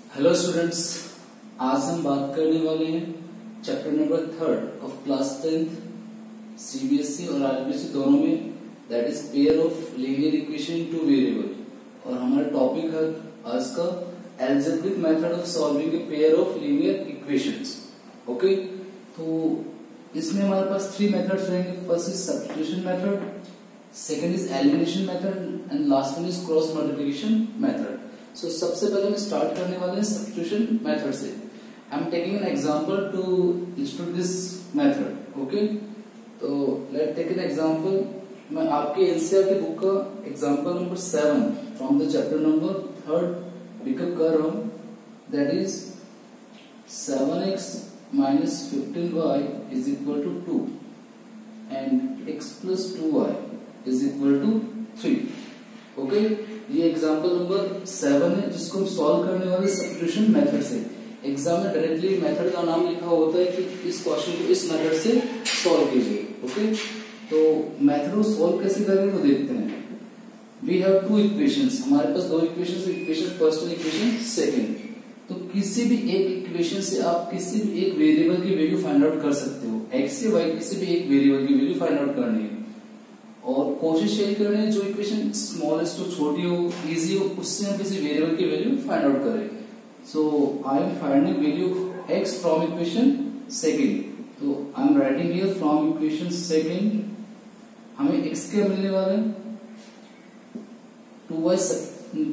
Hello students, आज हम बात करने वाले हैं chapter number 3 of class 10th CBSE और आईसीएसई दोनों में, that is pair of linear equation two variable. और हमारा टॉपिक है आज का algebraic method of solving a pair of linear equations. Okay, तो इसमें हमारे पास 3 मेथड्स रहेंगे। First is substitution method, second is elimination method and last one is cross multiplication method. So सबसे पहले हम स्टार्ट करने वाले हैं सब्स्टिट्यूशन मेथड से। I am taking an example to illustrate this method. Okay, तो लेट टेक एन एग्जांपल। मैं आपके एनसीईआरटी की बुक का example number 7 from the chapter number 3 pick up कर रहा हूं। That is 7x minus 15y is equal to 2 and x plus 2y is equal to 3। Okay, ये example number 7 है जिसको हम सॉल्व करने वाले सब्स्टिट्यूशन मेथड से। एग्जाम में डायरेक्टली मेथड का नाम लिखा होता है कि इस क्वेश्चन को इस मेथड से सॉल्व कीजिए। ओके, तो मेथड को सॉल्व कैसे करेंगे वो देखते हैं। वी हैव 2 इक्वेशंस, हमारे पास 2 इक्वेशंस, इक्वेशन फर्स्ट और इक्वेशन सेकंड। तो किसी भी एक इक्वेशन से आप किसी भी एक वेरिएबल की वैल्यू फाइंड आउट कर सकते हो। एक्स या वाई किसी भी एक वेरिएबल की वैल्यू फाइंड आउट करनी है और कोशिश यही करनी है जो इक्वेशन स्मॉलेस्ट हो, छोटी हो, इजी हो, उससे हम किसी वेरिएबल की वैल्यू फाइंड आउट करें। So I am finding value of x from equation second. तो I am writing here from equation second हमें एक्स क्या मिलने वाला है, 2y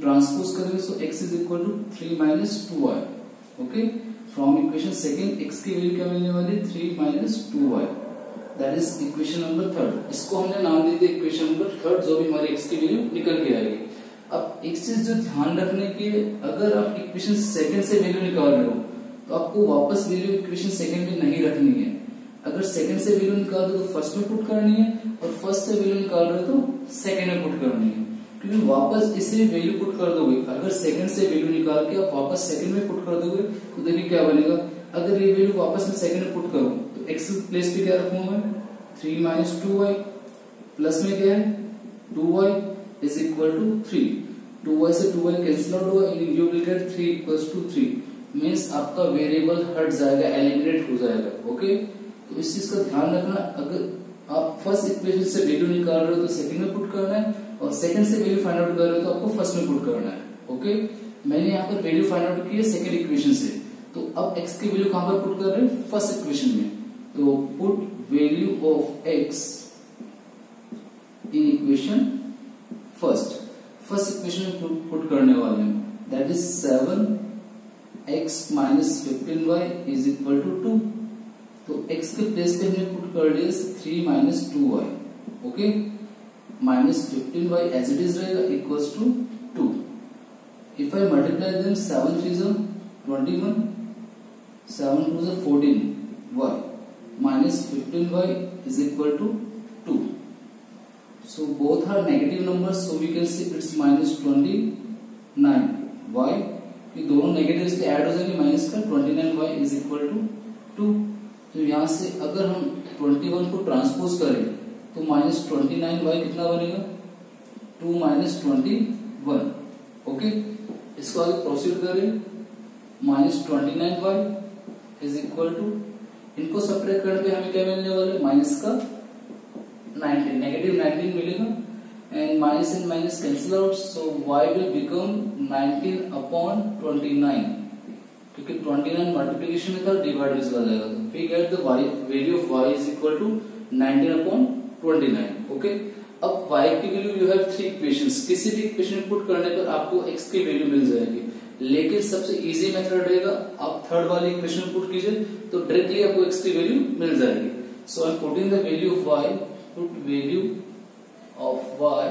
ट्रांसपोज करेंगे so x is equal to 3 minus 2y। Okay, from equation second x की value क्या मिलने वाली, 3 minus 2y। That is equation number 3। इसको हमने नाम दे दिया इक्वेशन नंबर 3, जो भी हमारी x की वैल्यू निकल के आएगी। अब एक चीज जो ध्यान रखने की, अगर आप इक्वेशन सेकंड से वैल्यू निकाल रहे हो तो आपको वापस वैल्यू इक्वेशन सेकंड में नहीं रखनी है। अगर सेकंड से वैल्यू निकाल रहे हो तो फर्स्ट में पुट करनी है, और फर्स्ट से वैल्यू निकाल रहे हो तो सेकंड में पुट करनी है। क्योंकि वापस इसे वैल्यू पुट कर दोगे, अगर सेकंड से वैल्यू निकाल के आप वापस सेकंड में पुट कर दोगे तो देखिए क्या बनेगा। अगर ये वैल्यू वापस में सेकंड में पुट करूं तो x प्लेस पे क्या रखूंगा मैं, 3 माइनस 2y, प्लस में क्या है 2y is equal to 3। 2y से 2y कैंसिल आउट होगा, you will get 3 equals to 3। Means आपका वेरिएबल हट जाएगा, एलिमिनेट हो जाएगा। ओके, तो इस चीज का ध्यान रखना। अगर आप फर्स्ट इक्वेशन से वैल्यू निकाल रहे हो तो सेकंड में पुट करना है, और सेकंड से वैल्यू फाइंड आउट कर रहे हो तो आपको फर्स्ट में पुट करना है। ओके, मैंने यहाँ पर वैल्यू फाइंड आउट की है सेकंड इक्वेशन से, तो अब x की वैल्यू कहां पर पुट कर रहे हैं, फर्स्ट इक्वेशन में। तो put value of x in equation first equation में पुट करने वाले हैं। That is 7x minus 15y is equal to 2। तो x के प्लेस पे हमने पुट कर दिया 3 minus 2y। Okay, minus 15y as it is रहेगा equals to 2। If I multiply them 7 3 is 21, 7 2 is 14y minus 15y is equal to 2. So both are negative numbers, so we can say it's minus 29। y कि दोनों negative इसके add हो जाएंगे, minus का 29y is equal to 2। तो यहां से अगर हम 21 को ट्रांसपोज करें तो माइनस 29y कितना बनेगा, 2 माइनस 21। ओके, इसको आगे प्रोसीड करें, minus 29y is equal to, इनको सब्ट्रैक्ट करने पे हमें क्या मिलने वाला है, माइनस का 19, नेगेटिव 19 मिलेगा, and minus and minus cancel out, so y will become 19 upon 29, क्योंकि 29 मल्टीप्लीकेशन में था, डिवाइड इसका जाएगा, तो we get the value of y is equal to 19 upon 29। Okay, अब y की वैल्यू यू हैव 3 इक्वेशंस, किसी भी इक्वेशन में पुट करने पर आपको x की वैल्यू मिल जाएगी। लेकिन सबसे इजी मेथड रहेगा, आप थर्ड वाली इक्वेशन में पुट कीजिए तो डायरेक्टली आपको x की वैल्यू मिल जाएगी। So I am putting the value of y, put value of y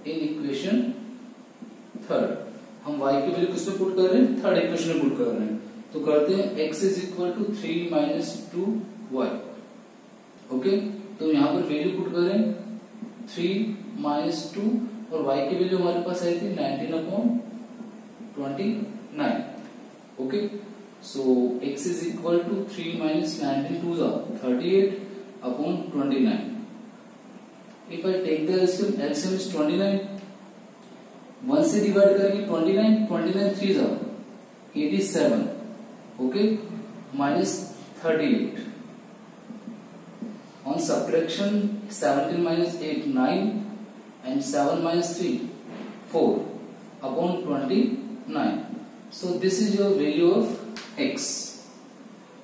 in equation third. हम y की वैल्यू किसमें पुट कर रहे हैं, थर्ड इक्वेशन में पुट कर रहे हैं। तो करते हैं x is equal to 3 minus 2y। Okay, तो यहाँ पर वैल्यू पुट करें 3 माइनस 2, और y की वैल्यू हमारे पास आई थी 19 upon 29। Okay, so x is equal to 3 minus 19 2 38 upon 29। If I take the LCM is 29, 1 से डिवाइड करेंगे 29, 29 3 जा 87, okay, minus 38. On subtraction, 17 minus 8 9 and 7 minus 3 4 upon 29. So this is your value of x.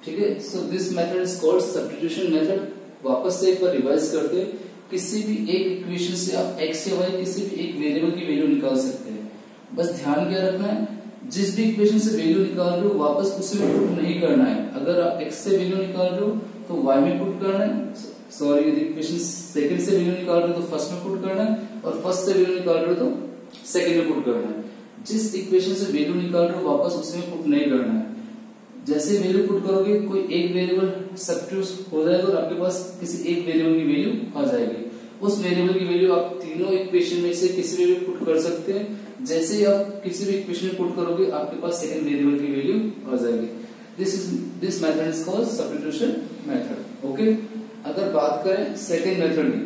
ठीक है, so this method is called substitution method. वापस से एक बार revise करते हैं. किसी भी एक इक्वेशन से आप x या y किसी भी एक वेरिएबल की वैल्यू निकाल सकते हैं. बस ध्यान क्या रखना है, जिस भी इक्वेशन से वैल्यू निकाल रहे हो वापस उसमें पुट नहीं करना है. अगर आप x से वैल्यू निकाल रहे हो तो y में पुट करना है. सॉरी, यदि इक्वेशन सेकंड से वैल्यू निकाल रहे हो तो फर्स्ट में पुट करना है, और फर्स्ट से वैल्यू निकाल रहे हो तो सेकंड में पुट करना है. जिस इक्वेशन से वैल्यू निकाल रहे हो वापस उसमें पुट नहीं करना है. जैसे वैल्यू पुट करोगे कोई एक वेरिएबल सब्स्टिट्यूट हो जाएगा और आपके पास किसी एक वेरिएबल की वैल्यू आ जाएगी. उस वेरिएबल की वैल्यू आप तीनों इक्वेशन में से किसी में भी पुट कर सकते हैं. जैसे ही आप किसी भी इक्वेशन में पुट करोगे आपके पास सेकंड वेरिएबल की वैल्यू आ जाएगी. This method is called substitution method. Okay, अगर बात करें सेकंड मेथड की,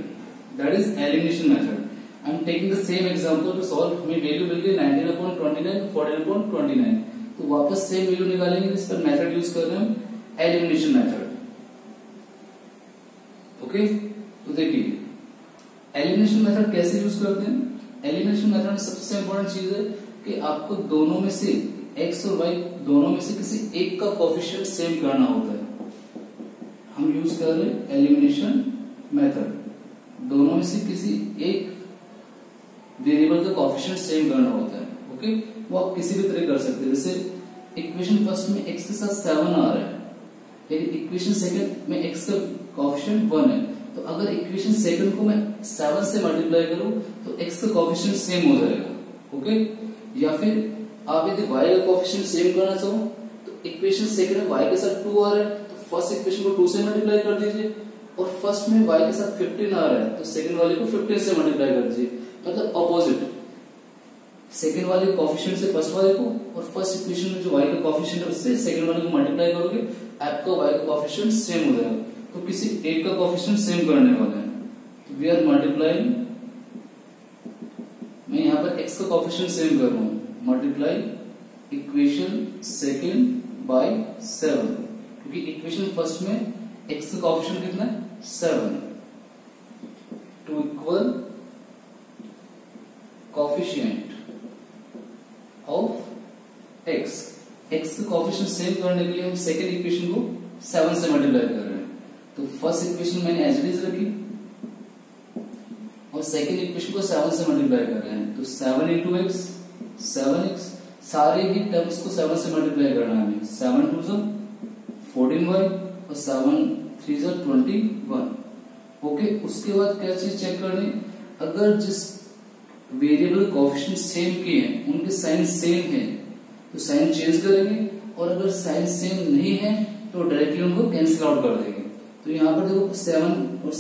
that is elimination method. I am taking the same example to solve. हमें वैल्यू मिल गई 19/29, 14/29. तो वापस सेम वैल्यू निकालेंगे. इस पर मेथड यूज कर रहे हैं हम एलिमिनेशन मेथड. ओके, तो देखिए एलिमिनेशन मेथड कैसे यूज करते हैं. एलिमिनेशन मेथड में सबसे इंपॉर्टेंट चीज है कि आपको दोनों में से x और y दोनों में से किसी एक का कोएफिशिएंट सेम करना होता है. हम यूज कर रहे हैं एलिमिनेशन मेथड. दोनों में से किसी एक वेरिएबल का कोएफिशिएंट सेम करना होता है. ओके, वो आप किसी भी तरह कर सकते हैं. जैसे इक्वेशन फर्स्ट में x के साथ 7 आ रहा है, लेकिन इक्वेशन सेकंड में x का कोएफिशिएंट 1 है. तो अगर इक्वेशन सेकंड को मैं 7 से मल्टीप्लाई करूं तो x का कोएफिशिएंट सेम हो जाएगा. ओके, या फिर आप यदि y का कोएफिशिएंट सेम करना चाहो तो इक्वेशन सेकंड में y के साथ 2 आ रहा है तो फर्स्ट इक्वेशन को 2 से मल्टीप्लाई कर दीजिए, और फर्स्ट में y के साथ 15 आ रहा है तो सेकंड वाले को 15 से मल्टीप्लाई कर दीजिए. मतलब ऑपोजिट, सेकंड वाले कोएफिशिएंट से फर्स्ट वाले को, और फर्स्ट इक्वेशन में जो y का कोएफिशिएंट है उससे सेकंड वाले को मल्टीप्लाई करोगे, आपका y का कोएफिशिएंट सेम हो जाएगा. तो किसी एक का कोएफिशिएंट सेम करने वाला है. तो वी आर मल्टीप्लाइंग, मैं यहाँ पर x का कोएफिशिएंट सेम कर रहा हूँ. मल्टीप्लाई इक्वेशन सेकंड बाय 7, क्योंकि इक्वेशन फर्स्ट में x का कोएफिशिएंट कितना है 7, to equal coefficient of x. x का कोएफिशिएंट सेम करने के लिए हम सेकंड इक्वेशन को 7 से मल्टीप्लाई कर रहे हैं. तो फर्स्ट इक्वेशन मैंने एज इट इज रखी और सेकंड इक्वेशन को 7 से मल्टीप्लाई कर रहे हैं. तो 7 इंटू एक्स 7x, सारे ही टर्म्स को 7 से मल्टीप्लाई करना है. 7 2 ज़ा 14y और 7 3 ज़ा 21. ओके, उसके बाद क्या चीज चेक करनी, अगर जिस वेरिएबल कोएफिशिएंट सेम किए हैं उनके साइन सेम है तो साइन चेंज करेंगे, और अगर साइन सेम नहीं है तो डायरेक्टली उनको कैंसिल आउट कर देंगे. तो यहाँ पर देखो 7 और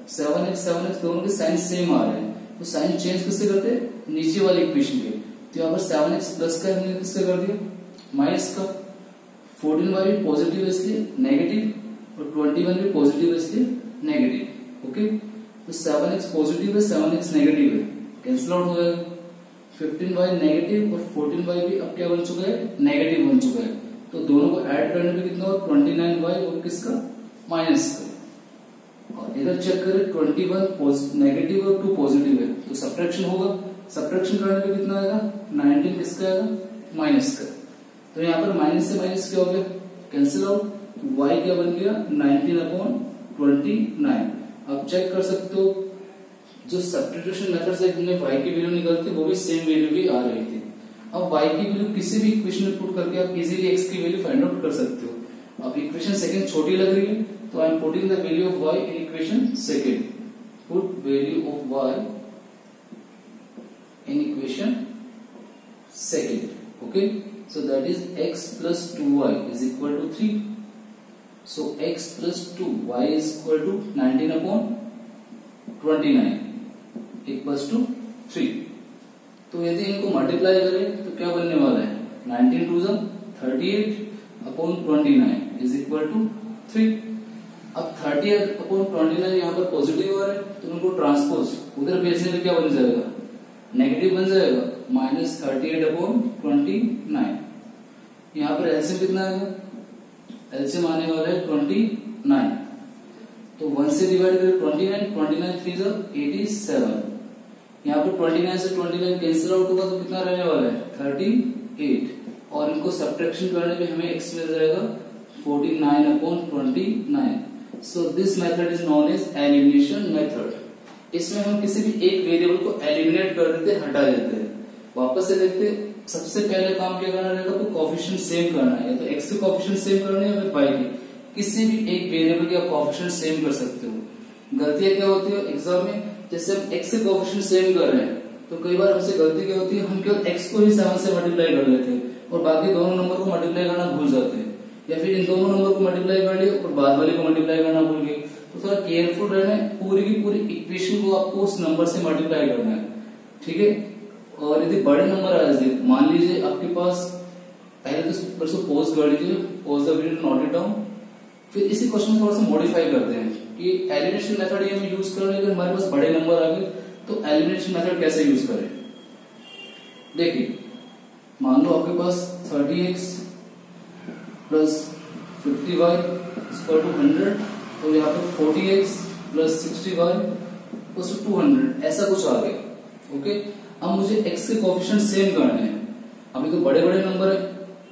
7x दोनों के साइन सेम आ रहे हैं, तो साइन चेंज किससे करते हैं, नीचे वाले इक्वेशन के. तो यहाँ पर 7x प्लस का हमने किसका कर दिया, माइनस का. 14y भी पॉजिटिव है इसलिए नेगेटिव, और 21 भी पॉजिटिव है इसलिए नेगेटिव. ओके, तो 7x पॉजिटिव है 7x नेगेटिव है, कैंसिल आउट हो जाएगा. 15y नेगेटिव और 14y भी अब क्या बन चुका है, नेगेटिव बन चुका है. तो दोनों को ऐड करने पे कितना हो, 29y और किसका, माइनस का. और इधर चेक करें 21 नेगेटिव और 2 पॉजिटिव है तो सब्ट्रैक्शन होगा. सब्ट्रैक्शन करने पे कितना आएगा, 19 किसका आएगा, माइनस का. तो यहाँ पर माइनस से माइनस क्या हो गया, कैंसिल आउट. y क्या बन गया 19/29. आप चेक कर सकते हो जो सब्स्टिट्यूशन मेथड से हमने y की वैल्यू निकालती वो भी सेम वैल्यू की आ रही थी. अब y की वैल्यू किसी भी इक्वेशन में पुट करके आप इजीली x की वैल्यू फाइंड आउट कर सकते हो. अब इक्वेशन सेकंड छोटी लग रही है तो I am putting the value of y in equation second. Put value of y in equation second. Okay, so that is x plus 2y is equal to 3. So x plus 2y is equal to 19/29 equals to 3. तो यदि इनको multiply करें तो क्या बनने वाला है, 19 2 ज़ा 38/29 is equal to 3. अब 38/29 यहाँ पर पॉजिटिव आ रहा है तो उनको ट्रांसपोज उधर भेजने में क्या बन जाएगा, नेगेटिव बन जाएगा, -38/29. पर एलसीएम कितना आएगा, एलसीएम आने वाला है 29। तो 1 से डिवाइड करें 29, 29 3 जा 87। यहाँ पर 29 से 29 कैंसिल आउट होगा तो कितना रहने वाला है 38, और इनको सब्ट्रैक्शन करने पे हमें x मिल जाएगा 49/29। So this method is known as elimination method. इसमें हम किसी भी एक वेरिएबल को एलिमिनेट कर देते, हटा देते हैं। वापस से देखते, सबसे पहले काम क्या करना रहेगा, तो कोएफिशिएंट सेम करना है, या तो x के कोएफिशिएंट सेम करने या फिर y के, किसी भी एक वेरिएबल के आप कोएफिशिएंट सेम कर सकते हो। गलतियां क्या होती है एग्जाम में, जैसे हम x के कोएफिशिएंट सेम कर रहे हैं तो कई बार हमसे गलती क्या होती है, हम केवल x को ही 7 से मल्टीप्लाई कर लेते हैं और बाकी दोनों नंबर को मल्टीप्लाई करना भूल जाते हैं, या फिर इन दोनों नंबर को मल्टीप्लाई कर लिए और बाद वाले को मल्टीप्लाई करना भूल गए। तो थोड़ा केयरफुल रहना है, पूरी की पूरी इक्वेशन को आपको उस नंबर से मल्टीप्लाई करना है, ठीक है। और यदि बड़े नंबर आ जाए, मान लीजिए आपके पास, पहले तो पोज कर लीजिए, pose the video, note it down. फिर इसी क्वेश्चन में थोड़ा सा मॉडिफाई करते हैं कि एलिमिनेशन मेथड ये हम यूज कर रहे हैं, हमारे पास बड़े नंबर आ गए तो एलिमिनेशन मेथड कैसे यूज करें। देखिए, मान लो आपके पास 30x plus 50y equal to 100, तो यहाँ पे 40x plus 60y equal to 200, ऐसा कुछ आ गया। ओके, अब मुझे x के कोएफिशिएंट सेम करने हैं। अभी तो बड़े बड़े नंबर है,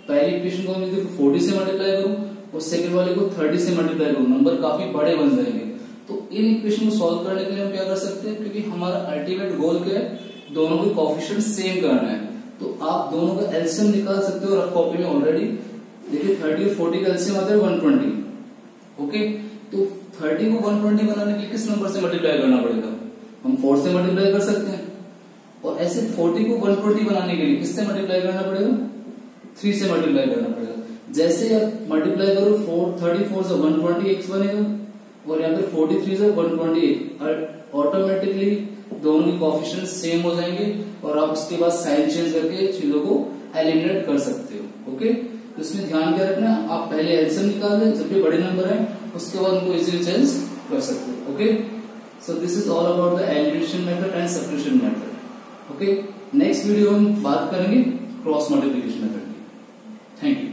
पहली इक्वेशन को मैं 40 से मल्टीप्लाई करूं और सेकंड वाले को 30 से मल्टीप्लाई करूं, नंबर काफी बड़े बन जाएंगे। तो इन इक्वेशन को सॉल्व करने के लिए हम क्या कर सकते हैं, क्योंकि हमारा अल्टीमेट गोल क्या है, दोनों के कोएफिशिएंट सेम करना है। तो आप दोनों का एलसीएम निकाल सकते हो रफ कॉपी में ऑलरेडी। देखिए 30 और 40 का एलसीएम आता है 120। ओके, तो 30 को 120 बनाने के लिए किस नंबर से मल्टीप्लाई करना पड़ेगा, हम 4 से मल्टीप्लाई कर सकते हैं। और ऐसे 40 को 120 बनाने के लिए किससे मल्टीप्लाई करना पड़ेगा, 3 से मल्टीप्लाई करना पड़ेगा। जैसे आप मल्टीप्लाई करो 34 से 120x बनेगा और यहाँ पे 43 से 128, ऑटोमेटिकली दोनों के कोएफिशिएंट सेम हो जाएंगे और आप उसके बाद साइन चेंज करके चीजों को एलिमिनेट कर सकते हो। ओके, तो इसमें ध्यान क्या रखना, आप पहले एलसीएम निकाल दें, जब भी बड़े नंबर है उसके बाद उनको इजीली चेंज कर सकते हो। Okay, so this is all about the elimination method and subtraction method. Okay, next video हम बात करेंगे क्रॉस मल्टीप्लिकेशन मेथड की। Thank you.